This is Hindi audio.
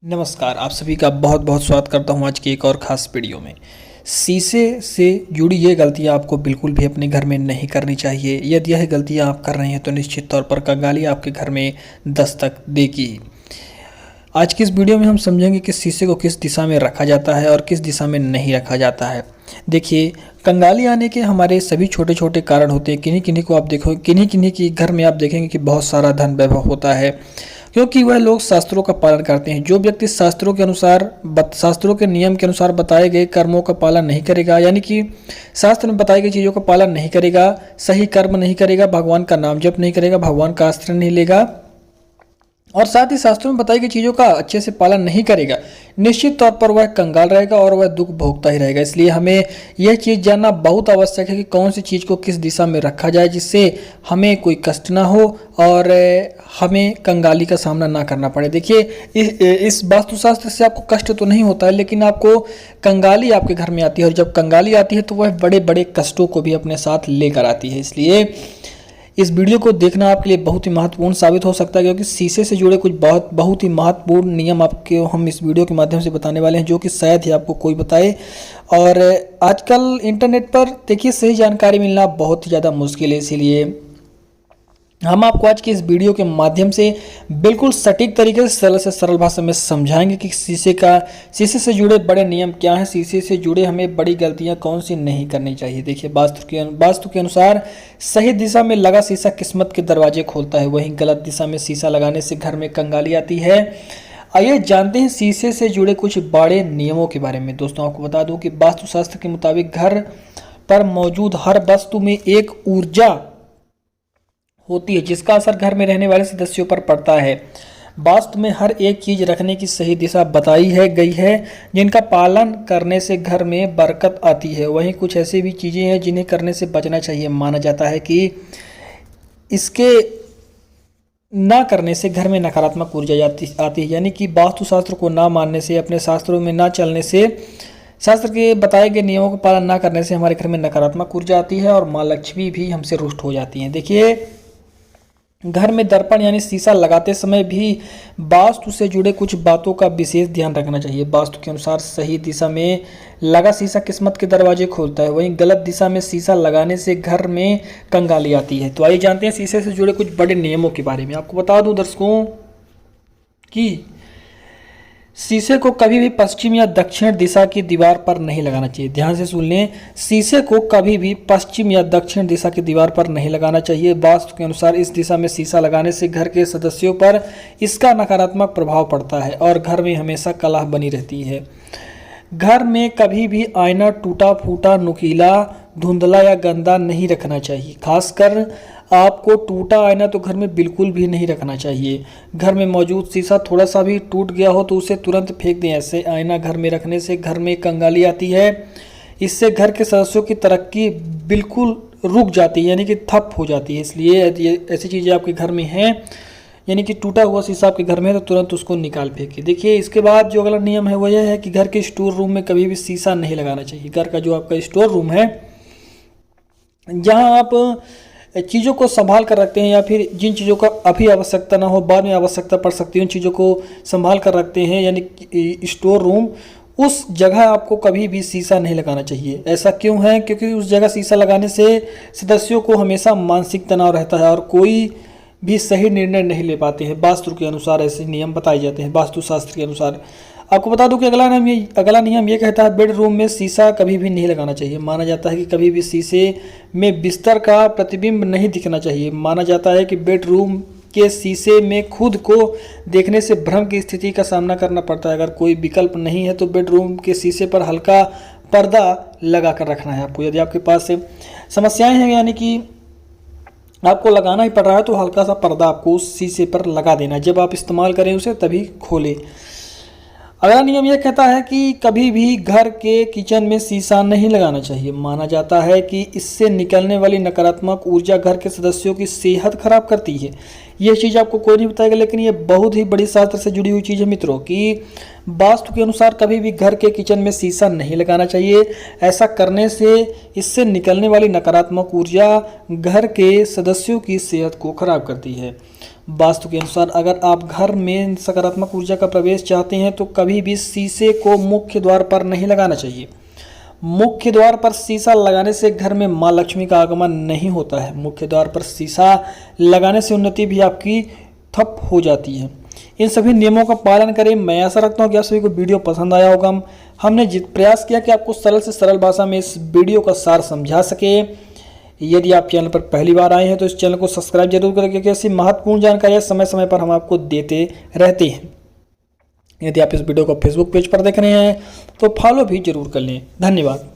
नमस्कार, आप सभी का बहुत बहुत स्वागत करता हूं आज की एक और ख़ास वीडियो में। शीशे से जुड़ी ये गलतियां आपको बिल्कुल भी अपने घर में नहीं करनी चाहिए। यदि यह गलतियां आप कर रहे हैं तो निश्चित तौर पर कंगाली आपके घर में दस्तक देगी। आज की इस वीडियो में हम समझेंगे कि शीशे को किस दिशा में रखा जाता है और किस दिशा में नहीं रखा जाता है। देखिए, कंगाली आने के हमारे सभी छोटे छोटे कारण होते हैं। किन्हीं किन्हीं को आप देखो, किन्हीं किन्हीं के घर में आप देखेंगे कि बहुत सारा धन वैभव होता है, क्योंकि वह लोग शास्त्रों का पालन करते हैं। जो व्यक्ति शास्त्रों के अनुसार, शास्त्रों के नियम के अनुसार बताए गए कर्मों का पालन नहीं करेगा, यानी कि शास्त्र में बताई गई चीज़ों का पालन नहीं करेगा, सही कर्म नहीं करेगा, भगवान का नाम जप नहीं करेगा, भगवान का आश्रय नहीं लेगा और साथ ही शास्त्रों में बताई गई चीज़ों का अच्छे से पालन नहीं करेगा, निश्चित तौर पर वह कंगाल रहेगा और वह दुख भोगता ही रहेगा। इसलिए हमें यह चीज़ जानना बहुत आवश्यक है कि कौन सी चीज़ को किस दिशा में रखा जाए जिससे हमें कोई कष्ट ना हो और हमें कंगाली का सामना ना करना पड़े। देखिए, इस वास्तुशास्त्र से आपको कष्ट तो नहीं होता है, लेकिन आपको कंगाली आपके घर में आती है और जब कंगाली आती है तो वह बड़े बड़े कष्टों को भी अपने साथ लेकर आती है। इसलिए इस वीडियो को देखना आपके लिए बहुत ही महत्वपूर्ण साबित हो सकता है, क्योंकि शीशे से जुड़े कुछ बहुत ही महत्वपूर्ण नियम आपके हम इस वीडियो के माध्यम से बताने वाले हैं, जो कि शायद ही आपको कोई बताए। और आजकल इंटरनेट पर देखिए सही जानकारी मिलना बहुत ही ज़्यादा मुश्किल है। इसीलिए हम आपको आज की इस वीडियो के माध्यम से बिल्कुल सटीक तरीके से सरल भाषा में समझाएंगे कि शीशे से जुड़े बड़े नियम क्या हैं, शीशे से जुड़े हमें बड़ी गलतियां कौन सी नहीं करनी चाहिए। देखिए, वास्तु के अनुसार सही दिशा में लगा शीशा किस्मत के दरवाजे खोलता है, वहीं गलत दिशा में शीशा लगाने से घर में कंगाली आती है। आइए जानते हैं शीशे से जुड़े कुछ बड़े नियमों के बारे में। दोस्तों, आपको बता दूं कि वास्तुशास्त्र के मुताबिक घर पर मौजूद हर वस्तु में एक ऊर्जा होती है जिसका असर घर में रहने वाले सदस्यों पर पड़ता है। वास्तु में हर एक चीज रखने की सही दिशा बताई गई है जिनका पालन करने से घर में बरकत आती है। वहीं कुछ ऐसी भी चीजें हैं जिन्हें करने से बचना चाहिए। माना जाता है कि इसके ना करने से घर में नकारात्मक ऊर्जा आती है, यानी कि वास्तुशास्त्र को ना मानने से, अपने शास्त्रों में ना चलने से, शास्त्र के बताए गए नियमों का पालन ना करने से हमारे घर में नकारात्मक ऊर्जा आती है और माँ लक्ष्मी भी हमसे रुष्ट हो जाती हैं। देखिए, घर में दर्पण यानी शीशा लगाते समय भी वास्तु से जुड़े कुछ बातों का विशेष ध्यान रखना चाहिए। वास्तु के अनुसार सही दिशा में लगा शीशा किस्मत के दरवाजे खोलता है, वहीं गलत दिशा में शीशा लगाने से घर में कंगाली आती है। तो आइए जानते हैं शीशे से जुड़े कुछ बड़े नियमों के बारे में। आपको बता दूं दर्शकों कि शीशे को कभी भी पश्चिम या दक्षिण दिशा की दीवार पर नहीं लगाना चाहिए। ध्यान से सुन लें, शीशे को कभी भी पश्चिम या दक्षिण दिशा की दीवार पर नहीं लगाना चाहिए। वास्तु के अनुसार इस दिशा में शीशा लगाने से घर के सदस्यों पर इसका नकारात्मक प्रभाव पड़ता है और घर में हमेशा कलह बनी रहती है। घर में कभी भी आईना टूटा फूटा, नुकीला, धुंधला या गंदा नहीं रखना चाहिए। खासकर आपको टूटा आईना तो घर में बिल्कुल भी नहीं रखना चाहिए। घर में मौजूद शीशा थोड़ा सा भी टूट गया हो तो उसे तुरंत फेंक दें। ऐसे आईना घर में रखने से घर में कंगाली आती है। इससे घर के सदस्यों की तरक्की बिल्कुल रुक जाती है, यानी कि ठप हो जाती है। इसलिए ऐसी चीज़ें आपके घर में हैं, यानी कि टूटा हुआ शीशा आपके घर में है तो तुरंत उसको निकाल फेंकिए। देखिए, इसके बाद जो अगला नियम है वो यह है कि घर के स्टोर रूम में कभी भी शीशा नहीं लगाना चाहिए। घर का जो आपका स्टोर रूम है, जहाँ आप चीज़ों को संभाल कर रखते हैं या फिर जिन चीज़ों का अभी आवश्यकता ना हो, बाद में आवश्यकता पड़ सकती है, उन चीज़ों को संभाल कर रखते हैं, यानी स्टोर रूम, उस जगह आपको कभी भी शीशा नहीं लगाना चाहिए। ऐसा क्यों है? क्योंकि उस जगह शीशा लगाने से सदस्यों को हमेशा मानसिक तनाव रहता है और कोई भी सही निर्णय नहीं ले पाते हैं। वास्तु के अनुसार ऐसे नियम बताए जाते हैं, वास्तुशास्त्र के अनुसार। आपको बता दूं कि अगला नियम ये कहता है बेडरूम में शीशा कभी भी नहीं लगाना चाहिए। माना जाता है कि कभी भी शीशे में बिस्तर का प्रतिबिंब नहीं दिखना चाहिए। माना जाता है कि बेडरूम के शीशे में खुद को देखने से भ्रम की स्थिति का सामना करना पड़ता है। अगर कोई विकल्प नहीं है तो बेडरूम के शीशे पर हल्का पर्दा लगा कर रखना है आपको। यदि आपके पास समस्याएं हैं, यानी कि आपको लगाना ही पड़ रहा है, तो हल्का सा पर्दा आपको उस शीशे पर लगा देना है। जब आप इस्तेमाल करें उसे तभी खोलें। अगला नियम यह कहता है कि कभी भी घर के किचन में शीशा नहीं लगाना चाहिए। माना जाता है कि इससे निकलने वाली नकारात्मक ऊर्जा घर के सदस्यों की सेहत खराब करती है। यह चीज़ आपको कोई नहीं बताएगा, लेकिन ये बहुत ही बड़ी शास्त्र से जुड़ी हुई चीज़ है मित्रों, कि वास्तु के अनुसार कभी भी घर के किचन में शीशा नहीं लगाना चाहिए। ऐसा करने से इससे निकलने वाली नकारात्मक ऊर्जा घर के सदस्यों की सेहत को खराब करती है। वास्तु के अनुसार अगर आप घर में सकारात्मक ऊर्जा का प्रवेश चाहते हैं तो कभी भी शीशे को मुख्य द्वार पर नहीं लगाना चाहिए। मुख्य द्वार पर शीशा लगाने से घर में माँ लक्ष्मी का आगमन नहीं होता है। मुख्य द्वार पर शीशा लगाने से उन्नति भी आपकी ठप हो जाती है। इन सभी नियमों का पालन करें। मैं आशा रखता हूँ कि आप सभी को वीडियो पसंद आया होगा। हमने प्रयास किया कि आपको सरल से सरल भाषा में इस वीडियो का सार समझा सके। यदि आप चैनल पर पहली बार आए हैं तो इस चैनल को सब्सक्राइब जरूर करें, क्योंकि ऐसी महत्वपूर्ण जानकारियाँ समय समय पर हम आपको देते रहते हैं। यदि आप इस वीडियो को फेसबुक पेज पर देख रहे हैं तो फॉलो भी जरूर कर लें। धन्यवाद।